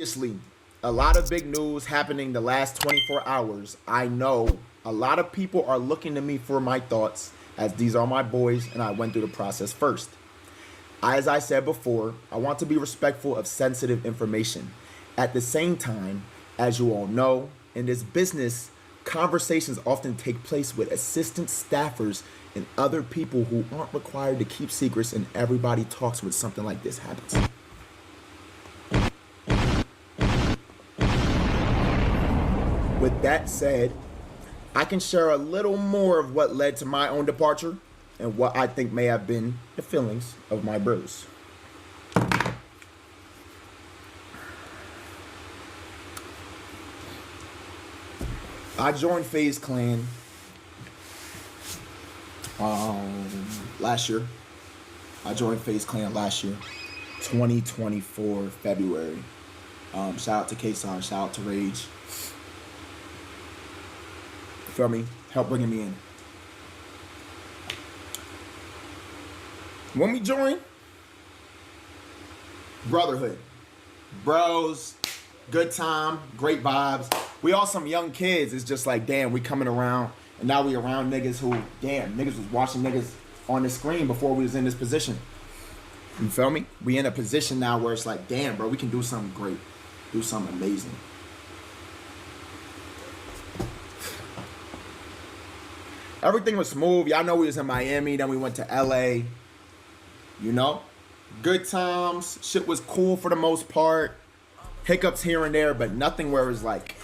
Obviously, a lot of big news happening the last 24 hours. I know a lot of people are looking to me for my thoughts, as these are my boys and I went through the process first. As I said before, I want to be respectful of sensitive information. At the same time, as you all know, in this business, conversations often take place with assistant staffers and other people who aren't required to keep secrets, and everybody talks when something like this happens. With that said, I can share a little more of what led to my own departure and what I think may have been the feelings of my bros. I joined FaZe Clan last year. I joined FaZe Clan last year, 2024 February. Shout out to K-Sar, shout out to Rage. Feel me? Help bringing me in. When we joined, brotherhood, bros, good time, great vibes. We all some young kids. It's just like, damn, we coming around, and now we around niggas who, damn, niggas was watching niggas on the screen before we was in this position. You feel me? We in a position now where it's like, damn, bro, we can do something great, do something amazing. Everything was smooth. Y'all know we was in Miami, then we went to LA. You know? Good times. Shit was cool for the most part. Hiccups here and there, but nothing where it was like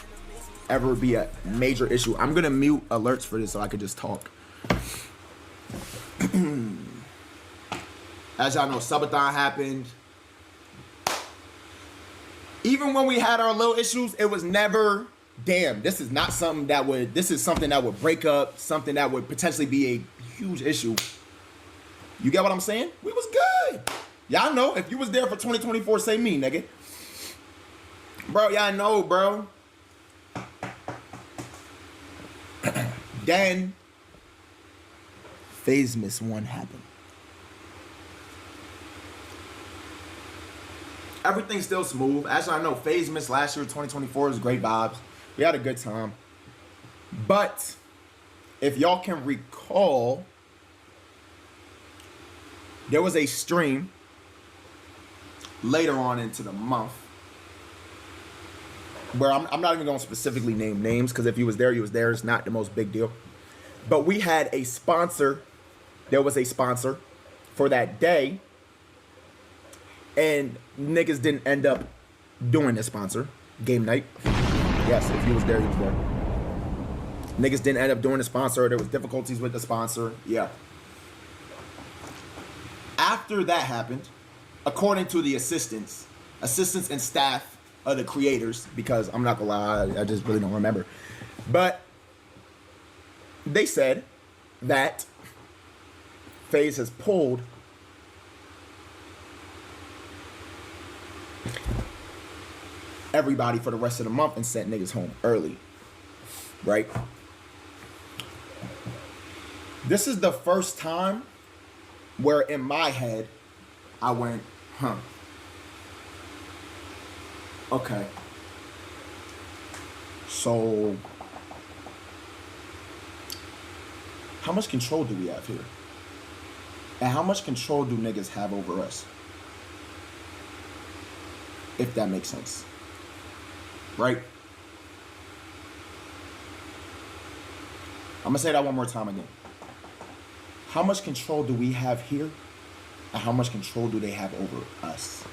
ever be a major issue. I'm gonna mute alerts for this so I could just talk. As y'all know, subathon happened. Even when we had our little issues, it was never, damn, this is not something that would, this is something that would break up, something that would potentially be a huge issue. You get what I'm saying? We was good. Y'all know, if you was there for 2024, say me, nigga. Bro, y'all know, bro. Then, FaZe Miss 1 happened. Everything's still smooth. As I know, FaZe Miss last year, 2024, was great vibes. We had a good time. But, if y'all can recall, there was a stream later on into the month where I'm not even going to specifically name names, because if you was there, you was there. It's not the most big deal. But we had a sponsor. There was a sponsor for that day. And niggas didn't end up doing the sponsor. Game night. Yes, if you was there, you was there. Niggas didn't end up doing the sponsor. There was difficulties with the sponsor. Yeah. After that happened, according to the assistants and staff of the creators, because I'm not gonna lie, I just really don't remember. But they said that FaZe has pulled everybody for the rest of the month and sent niggas home early. Right? This is the first time where in my head I went, huh. Okay. So, how much control do we have here? And how much control do niggas have over us? If that makes sense. Right? I'm gonna say that one more time again. How much control do we have here? And how much control do they have over us?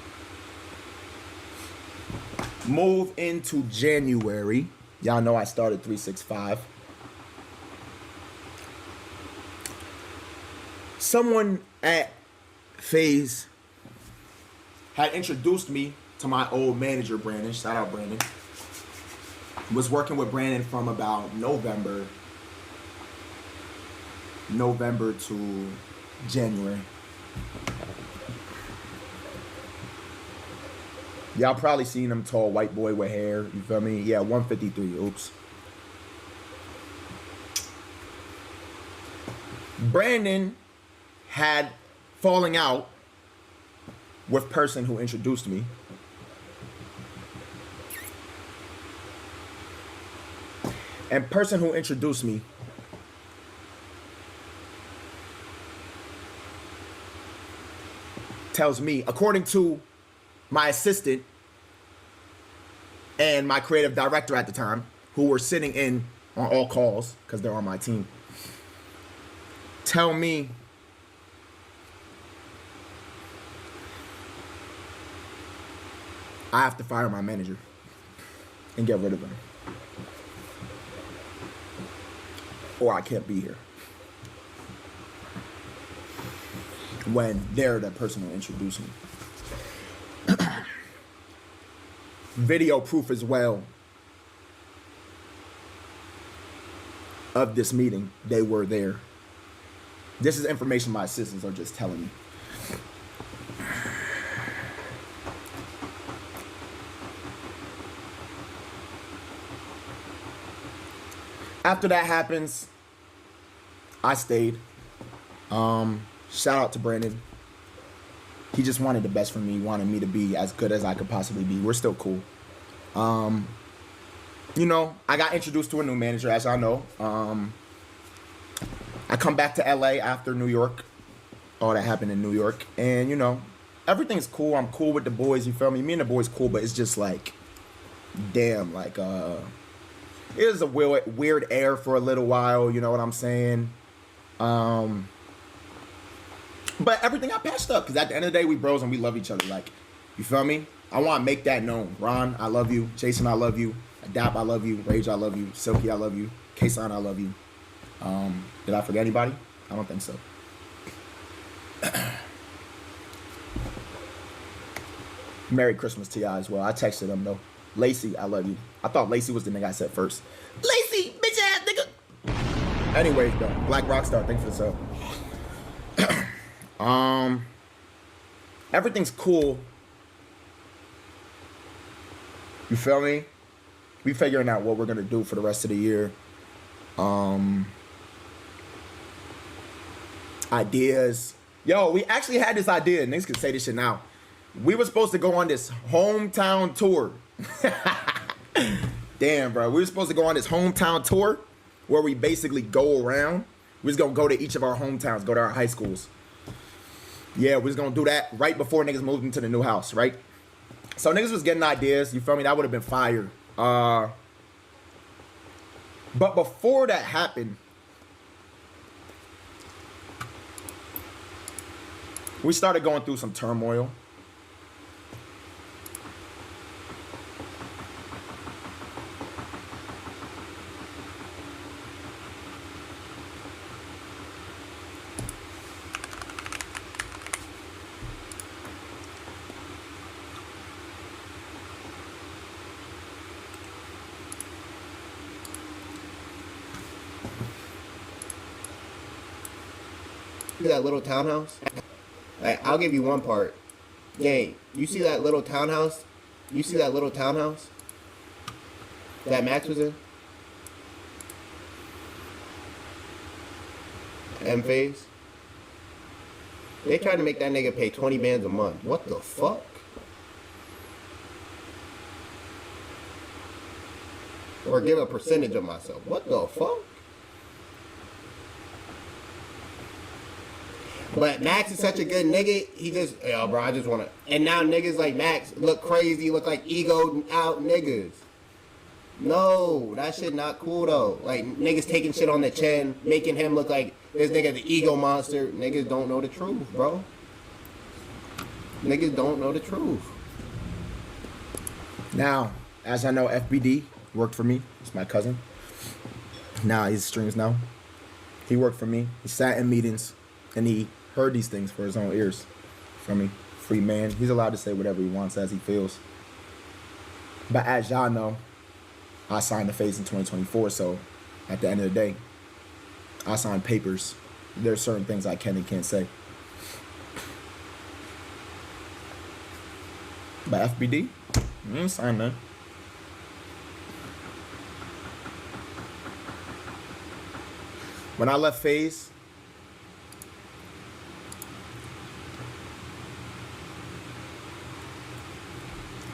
Move into January. Y'all know I started 365. Someone at FaZe had introduced me to my old manager, Brandon. Shout out, Brandon. Was working with Brandon from about November to January. Y'all probably seen him, tall white boy with hair. You feel me? Yeah, 153. Oops. Brandon had falling out with person who introduced me. And person who introduced me tells me, according to my assistant and my creative director at the time, who were sitting in on all calls because they're on my team, tell me I have to fire my manager and get rid of him, or I can't be here. When they're the person who introduced me. Video proof as well of this meeting. They were there. This is information my assistants are just telling me. After that happens, I stayed. Shout out to Brandon. He just wanted the best for me. He wanted me to be as good as I could possibly be. We're still cool. You know, I got introduced to a new manager, as y'all know. I come back to LA after New York. All that happened in New York. And, you know, everything's cool. I'm cool with the boys, you feel me? Me and the boys cool, but it's just like, damn, like, it was a weird air for a little while, you know what I'm saying? But everything got patched up, because at the end of the day, we bros and we love each other. Like, you feel me? I want to make that known. Ron, I love you. Jason, I love you. Adap, I love you. Rage, I love you. Silky, I love you. Kason, I love you. Did I forget anybody? I don't think so. Merry Christmas to y'all as well. I texted them though. Lacey, I love you. I thought Lacey was the nigga I said first. Lacey, bitch ass nigga. Anyways, though, Black Rockstar, thanks for the sub. Everything's cool. You feel me? We figuring out what we're gonna do for the rest of the year. Ideas. Yo, we actually had this idea. Niggas can say this shit now. We were supposed to go on this hometown tour. Damn, bro. We were supposed to go on this hometown tour where we basically go around. We was gonna go to each of our hometowns, go to our high schools. Yeah, we was gonna do that right before niggas moved into the new house, right? So niggas was getting ideas, you feel me? That would have been fire. But before that happened, we started going through some turmoil. See that little townhouse? Like, I'll give you one part. Gang, you see that little townhouse? You see that little townhouse that Max was in? And FaZe? They tried to make that nigga pay 20 bands a month. What the fuck? Or give a percentage of myself. What the fuck? But Max is such a good nigga, he just, yo, bro, I just want to. And now niggas like Max look crazy, look like egoed out niggas. No, that shit not cool though. Like, niggas taking shit on the chin, making him look like this nigga the ego monster. Niggas don't know the truth, bro. Niggas don't know the truth. Now, as I know, FBD worked for me. It's my cousin. Now he streams now. He worked for me. He sat in meetings and he heard these things for his own ears from me. Free man. He's allowed to say whatever he wants as he feels. But as y'all know, I signed the FaZe in 2024, so at the end of the day, I signed papers. There's certain things I can and can't say. But FBD, I ain't signed that. When I left FaZe,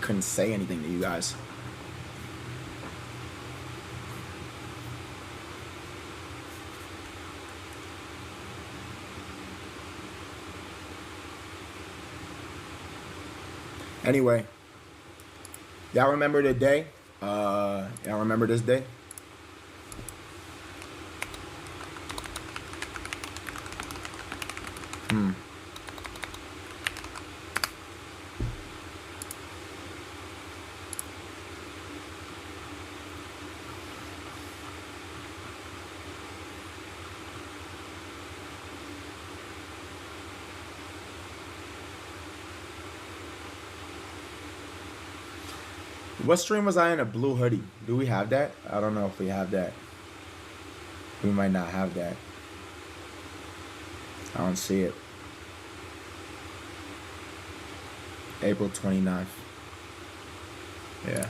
couldn't say anything to you guys. Anyway, y'all remember the day? Y'all remember this day? What stream was I in? A blue hoodie. Do we have that? I don't know if we have that. We might not have that. I don't see it. April 29th. Yeah.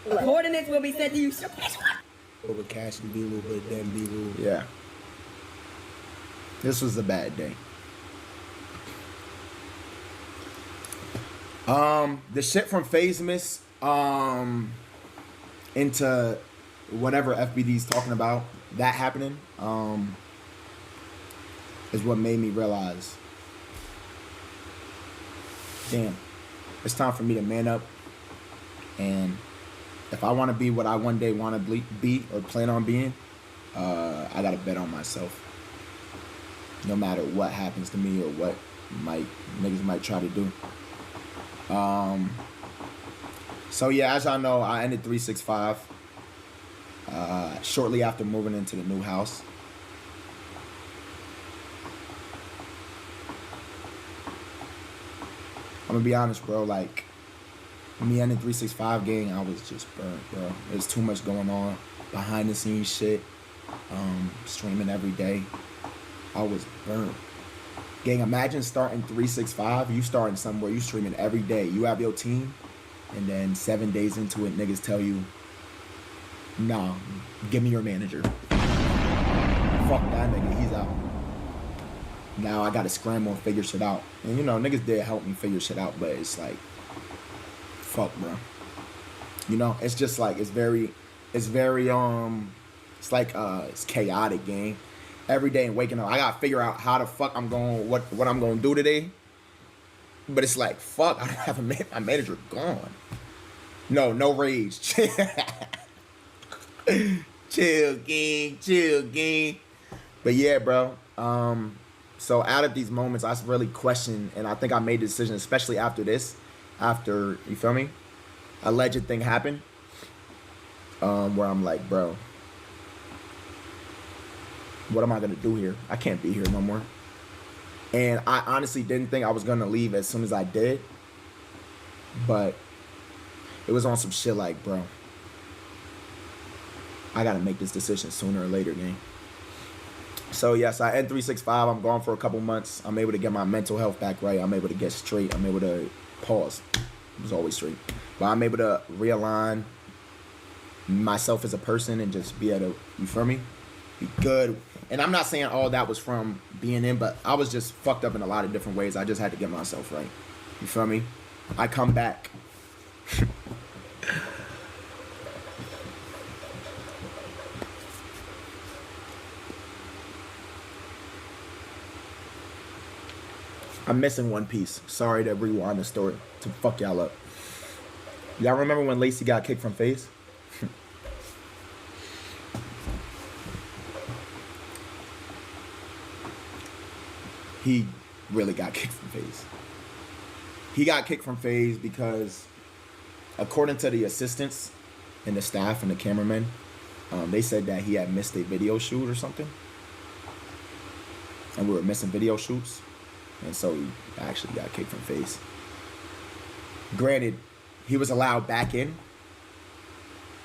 Coordinates will be sent to you. Over cash and B-Lou, but then B-Lou. Yeah. This was a bad day. The shit from FaZe into whatever FBD's talking about, that happening, is what made me realize, damn, it's time for me to man up. And if I want to be what I one day want to be or plan on being, I gotta bet on myself. No matter what happens to me or what niggas might try to do. So yeah, as y'all know, I ended 365 shortly after moving into the new house. I'm gonna be honest, bro, like, me ending 365 gang, I was just burnt, bro. There's too much going on, behind the scenes shit, streaming every day. I was burnt. Gang, imagine starting 365, you starting somewhere, you streaming every day, you have your team, and then 7 days into it, niggas tell you, nah, give me your manager. Fuck that nigga, he's out. Now I gotta scramble and figure shit out. And you know, niggas did help me figure shit out, but it's like, fuck, bro. You know, it's just like, it's chaotic, gang. Every day and waking up, I gotta figure out how the fuck I'm going, what I'm gonna do today. But it's like, fuck, I don't have my manager gone. No rage. Chill, gang. But yeah, bro. So out of these moments, I really questioned, and I think I made the decision, especially after this, you feel me? Alleged thing happened, where I'm like, bro, what am I gonna do here? I can't be here no more. And I honestly didn't think I was gonna leave as soon as I did, but it was on some shit like, bro, I gotta make this decision sooner or later, gang. So yes, I end 365. I'm gone for a couple months. I'm able to get my mental health back right. I'm able to get straight. I'm able to pause. It was always straight, but I'm able to realign myself as a person and just be able to, you feel me, be good. And I'm not saying all that was from being in, but I was just fucked up in a lot of different ways. I just had to get myself right. You feel me? I come back. I'm missing one piece. Sorry to rewind the story to fuck y'all up. Y'all remember when Lacey got kicked from FaZe? He really got kicked from FaZe. He got kicked from FaZe because, according to the assistants and the staff and the cameramen, they said that he had missed a video shoot or something. And we were missing video shoots. And so he actually got kicked from FaZe. Granted, he was allowed back in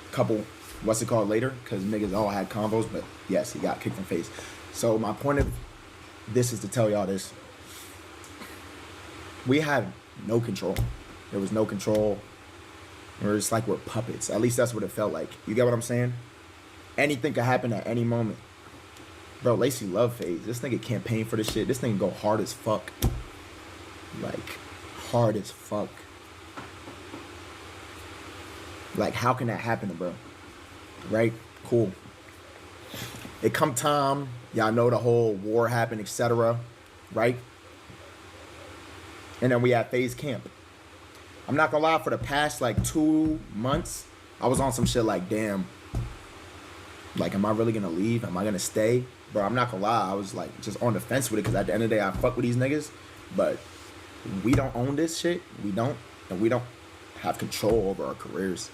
a couple, later, because niggas all had combos, but yes, he got kicked from FaZe. So my point of this is to tell y'all this. We had no control. There was no control. We're just like we're puppets. At least that's what it felt like. You get what I'm saying? Anything could happen at any moment. Bro, Lacey love FaZe. This nigga campaign for this shit. This nigga go hard as fuck. Like, hard as fuck. Like, how can that happen, bro? Right? Cool. It come time, y'all know the whole war happened, etc. Right? And then we had FaZe camp. I'm not gonna lie, for the past like 2 months, I was on some shit like, damn, like, am I really gonna leave? Am I gonna stay? Bro, I'm not gonna lie, I was like just on the fence with it, because at the end of the day, I fuck with these niggas, but we don't own this shit. We don't, and we don't have control over our careers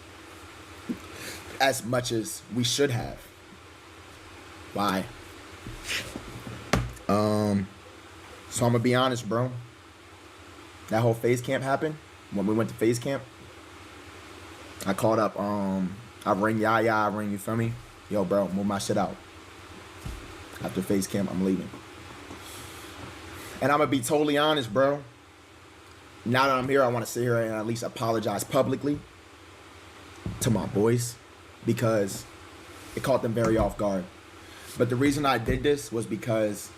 as much as we should have. Why? So I'm gonna be honest, bro. That whole FaZe camp happened. When we went to FaZe camp, I called up, I ring Yaya, I ring, you feel me? Yo, bro, move my shit out. After FaZe camp, I'm leaving. And I'm gonna be totally honest, bro. Now that I'm here, I want to sit here and at least apologize publicly to my boys, because it caught them very off guard. But the reason I did this was because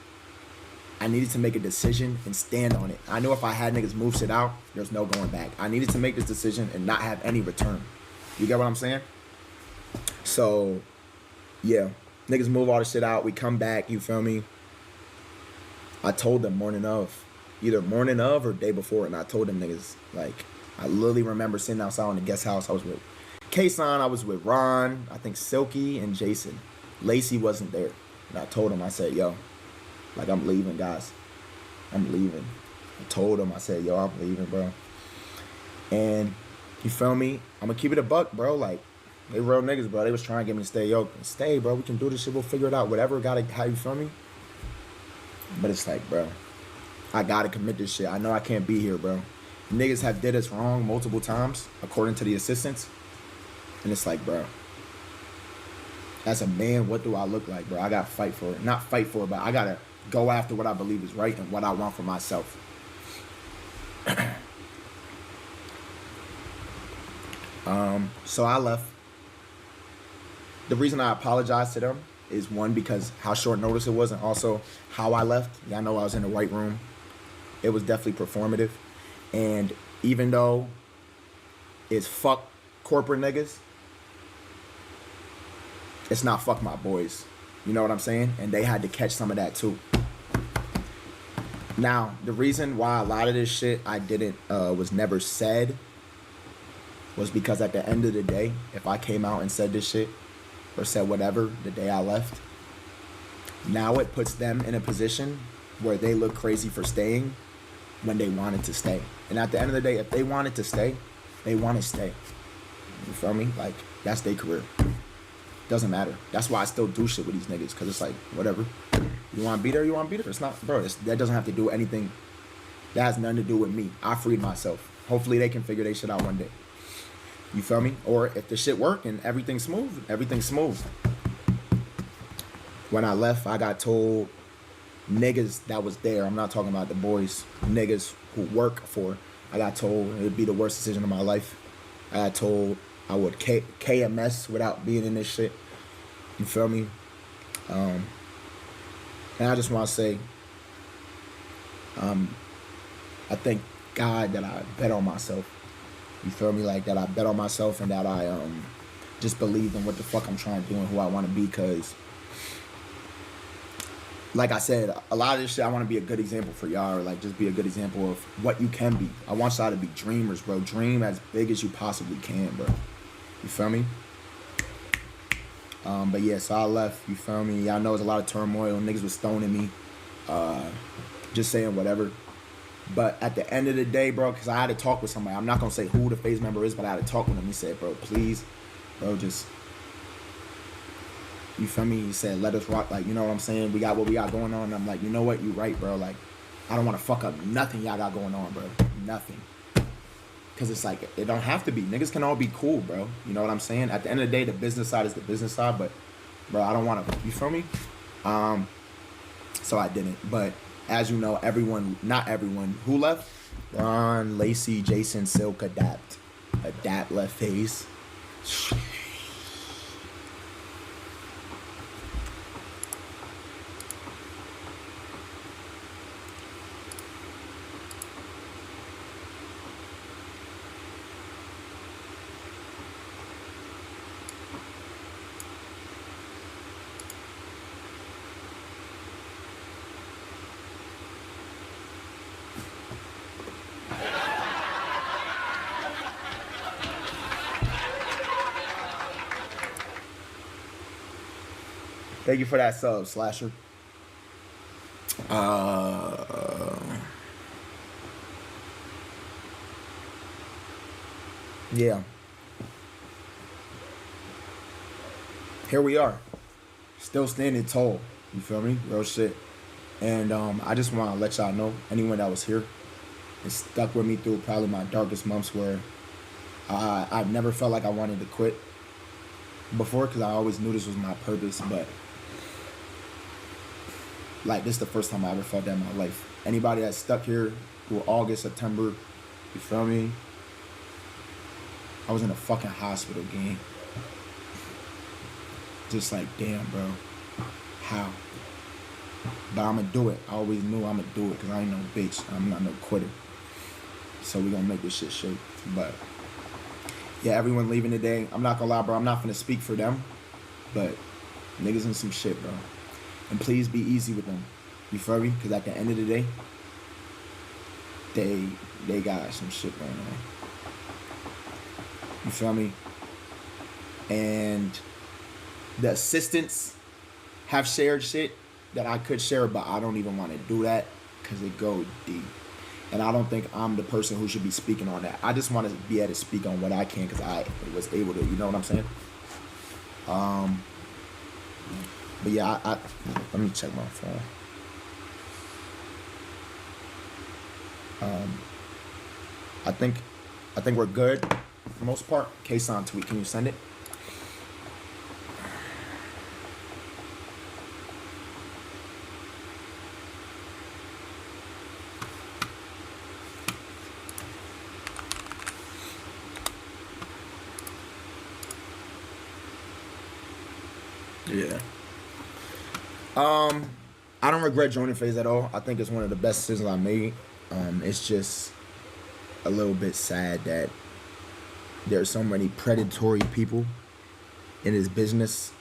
I needed to make a decision and stand on it. I knew if I had niggas move shit out, there's no going back. I needed to make this decision and not have any return. You get what I'm saying? So, yeah. Niggas move all the shit out. We come back, you feel me? I told them morning of. Either morning of or day before. And I told them niggas, like, I literally remember sitting outside in the guest house. I was with Kason, I was with Ron, I think Silky, and Jason. Lacey wasn't there. And I told him, I said, yo, like, I'm leaving, guys. I'm leaving. I told him, I said, yo, I'm leaving, bro. And, you feel me? I'm gonna keep it a buck, bro. Like, they real niggas, bro. They was trying to get me to stay. Yo, stay, bro. We can do this shit. We'll figure it out. Whatever, how you feel me? But it's like, bro, I gotta commit this shit. I know I can't be here, bro. Niggas have did us wrong multiple times, according to the assistants. And it's like, bro, as a man, what do I look like, bro? I gotta fight for it. Not fight for it, but I gotta go after what I believe is right and what I want for myself. So I left. The reason I apologized to them is, one, because how short notice it was, and also how I left. Y'all know I was in the white room. It was definitely performative. And even though it's fuck corporate niggas, it's not fuck my boys. You know what I'm saying? And they had to catch some of that too. Now, the reason why a lot of this shit I didn't, was never said, was because at the end of the day, if I came out and said this shit, or said whatever the day I left, now it puts them in a position where they look crazy for staying when they wanted to stay. And at the end of the day, if they wanted to stay, they want to stay. You feel me? Like, that's their career. Doesn't matter. That's why I still do shit with these niggas, because it's like, whatever. You want to be there, you want to be there. It's not, bro, that doesn't have to do anything. That has nothing to do with me. I freed myself. Hopefully they can figure their shit out one day. You feel me? Or if the shit work and everything's smooth, everything's smooth. When I left, I got told niggas that was there, I'm not talking about the boys, niggas who work for, I got told it would be the worst decision of my life. I got told I would KMS without being in this shit. You feel me? And I just want to say, I thank God that I bet on myself. You feel me? Like, that I bet on myself, and that I just believed in what the fuck I'm trying to do and who I want to be. Because, like I said, a lot of this shit, I want to be a good example for y'all, or like just be a good example of what you can be. I want y'all to be dreamers, bro. Dream as big as you possibly can, bro. You feel me? But yeah, so I left. You feel me? Y'all know there's a lot of turmoil. Niggas was stoning me. Just saying whatever. But at the end of the day, bro, because I had to talk with somebody. I'm not going to say who the FaZe member is, but I had to talk with him. He said, bro, please, bro, just, you feel me? He said, let us rock. Like, you know what I'm saying? We got what we got going on. And I'm like, you know what? You right, bro. Like, I don't want to fuck up nothing y'all got going on, bro. Nothing. Because it's like, it don't have to be. Niggas can all be cool, bro. You know what I'm saying? At the end of the day, the business side is the business side. But, bro, I don't want to, you feel me? So I didn't. But as you know, everyone, not everyone, who left? Ron, Lacey, Jason, Silk, Adapt. Adapt left FaZe. Thank you for that sub, Slasher. Yeah. Here we are. Still standing tall. You feel me? Real shit. And I just want to let y'all know, anyone that was here, it stuck with me through probably my darkest months where I've never felt like I wanted to quit before because I always knew this was my purpose, but like this is the first time I ever felt that in my life. Anybody that's stuck here through August, September, you feel me? I was in a fucking hospital, gang. Just like, damn, bro. How? But I'ma do it. I always knew I'ma do it because I ain't no bitch. I'm not no quitter. So we gonna make this shit shake. But yeah, everyone leaving today. I'm not gonna lie, bro. I'm not gonna speak for them. But niggas in some shit, bro. And please be easy with them. You feel me? Because at the end of the day, they got some shit going on. You feel me? And the assistants have shared shit that I could share, but I don't even want to do that because it goes deep. And I don't think I'm the person who should be speaking on that. I just want to be able to speak on what I can because I was able to, you know what I'm saying? But yeah, I let me check my phone. I think we're good for the most part. K-Son tweet, can you send it? Yeah. I don't regret joining FaZe at all. I think it's one of the best decisions I made. It's just a little bit sad that there's so many predatory people in this business,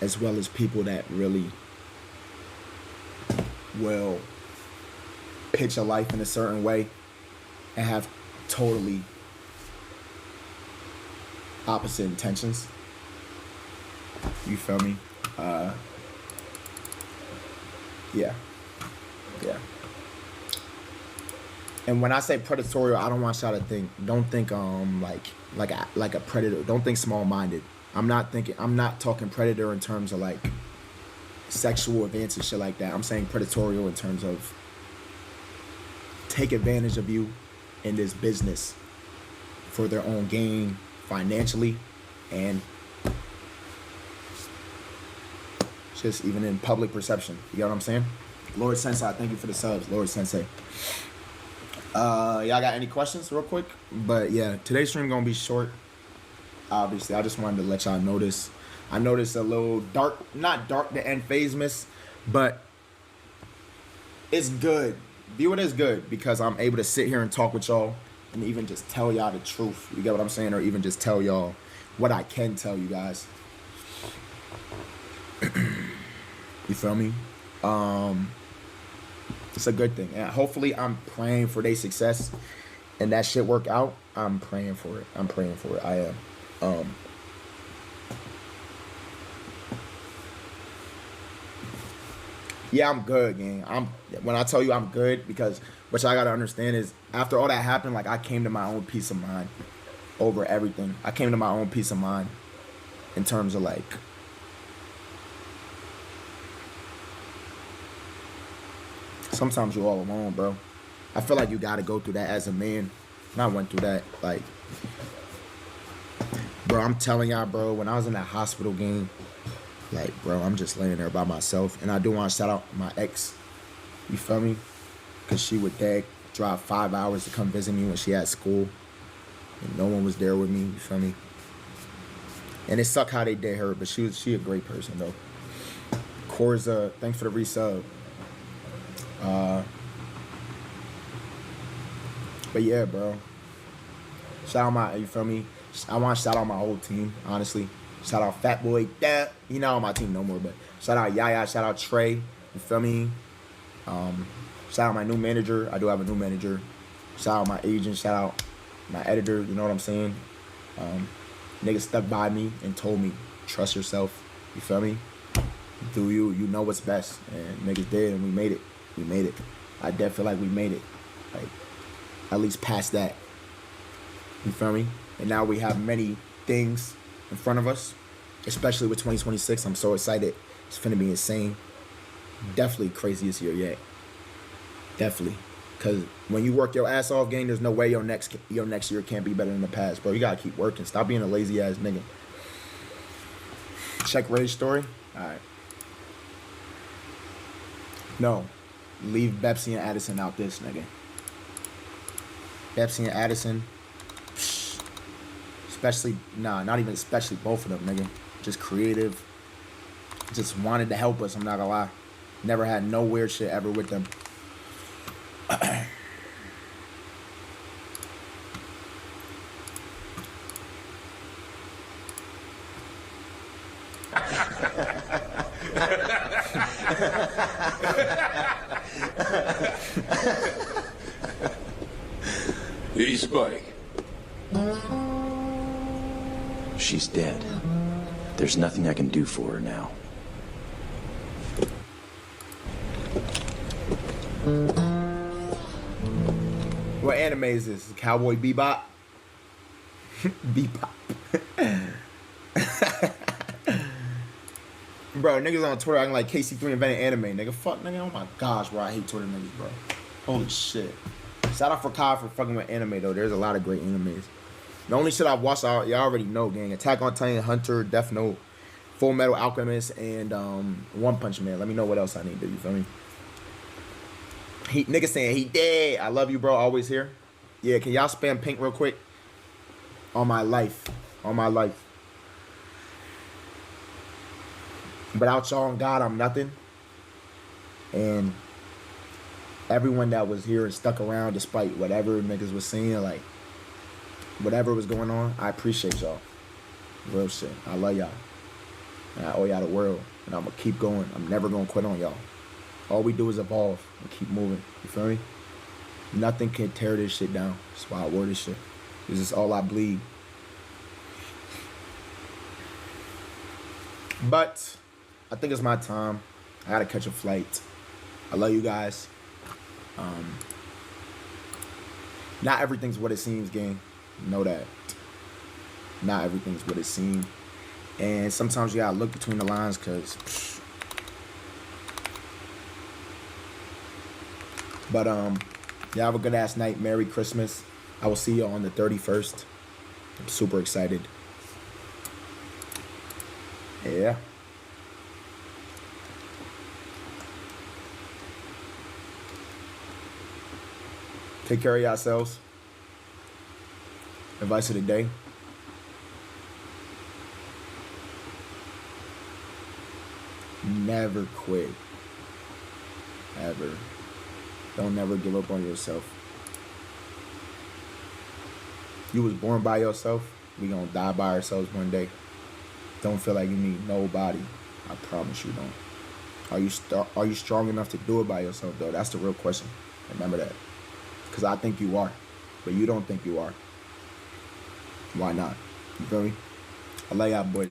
as well as people that really will pitch a life in a certain way and have totally opposite intentions. You feel me? Yeah. And when I say predatory, I don't want y'all to think. Don't think like a predator. Don't think small-minded. I'm not talking predator in terms of like sexual advance and shit like that. I'm saying predatorial in terms of take advantage of you in this business for their own gain financially and just even in public perception. You know what I'm saying? Lord Sensei, thank you for the subs. Lord Sensei. Y'all got any questions real quick? But yeah, today's stream gonna be short. Obviously, I just wanted to let y'all know this. I noticed a little dark, not dark to end FaZe miss, but it's good. View it as good because I'm able to sit here and talk with y'all and even just tell y'all the truth. You get what I'm saying? Or even just tell y'all what I can tell you guys. You feel me? It's a good thing. And hopefully I'm praying for their success and that shit work out. I'm praying for it. I am. Yeah, I'm good, gang. When I tell you I'm good, because what y'all gotta understand is after all that happened, like I came to my own peace of mind over everything. I came to my own peace of mind in terms of like sometimes you're all alone, bro. I feel like you gotta go through that as a man. And I went through that, like, bro, I'm telling y'all, bro, when I was in that hospital game, like, bro, I'm just laying there by myself. And I do want to shout out my ex, you feel me? Because she would drive 5 hours to come visit me when she had school. And no one was there with me, you feel me? And it sucked how they did her, but she a great person, though. Corza, thanks for the resub. But yeah, bro. Shout out you feel me? I want to shout out my whole team, honestly. Shout out Fat Boy, he not on my team no more, but shout out Yaya, shout out Trey, you feel me? Shout out my new manager. I do have a new manager. Shout out my agent, shout out my editor, you know what I'm saying? Niggas stuck by me and told me trust yourself. You feel me? Do you know what's best? And niggas did, and we made it. We made it. I definitely feel like we made it. Like, at least past that. You feel me? And now we have many things in front of us, especially with 2026. I'm so excited. It's finna be insane. Definitely craziest year yet. Definitely. Because when you work your ass off, gang, there's no way your next year can't be better than the past, bro. You gotta keep working. Stop being a lazy ass nigga. Check Ray's story. Alright. No. Leave Bepsy and Addison out this, nigga. Bepsy and Addison. Especially, nah, not even especially, both of them, nigga. Just creative. Just wanted to help us, I'm not gonna lie. Never had no weird shit ever with them. Hey, Spike. She's dead. There's nothing I can do for her now. What anime is this? Cowboy Bebop? Bebop. Bro, niggas on Twitter acting like KC3 invented anime, nigga. Fuck, nigga. Oh my gosh, bro. I hate Twitter niggas, bro. Holy shit. Shout out for Kai for fucking with anime, though. There's a lot of great animes. The only shit I've watched, y'all already know, gang. Attack on Titan, Hunter, Death Note, Full Metal Alchemist, and One Punch Man. Let me know what else I need to do, you feel me? Nigga saying he dead. I love you, bro. Always here. Yeah, can y'all spam pink real quick? On my life. On my life. Without y'all and God, I'm nothing. And everyone that was here and stuck around despite whatever niggas was saying, like, whatever was going on, I appreciate y'all. Real shit. I love y'all. And I owe y'all the world. And I'm going to keep going. I'm never going to quit on y'all. All we do is evolve and keep moving. You feel me? Nothing can tear this shit down. That's why I wore this shit. This is all I bleed. But I think it's my time. I gotta catch a flight. I love you guys. Not everything's what it seems, gang. Know that. Not everything's what it seems. And sometimes you gotta look between the lines, cause but y'all have a good ass night. Merry Christmas. I will see you on the 31st. I'm super excited. Yeah. Take care of yourselves. Advice of the day. Never quit. Ever. Don't never give up on yourself. You was born by yourself. We gonna die by ourselves one day. Don't feel like you need nobody. I promise you don't. Are you strong enough to do it by yourself, though? That's the real question. Remember that. Because I think you are. But you don't think you are. Why not? You feel me? I love y'all, boys.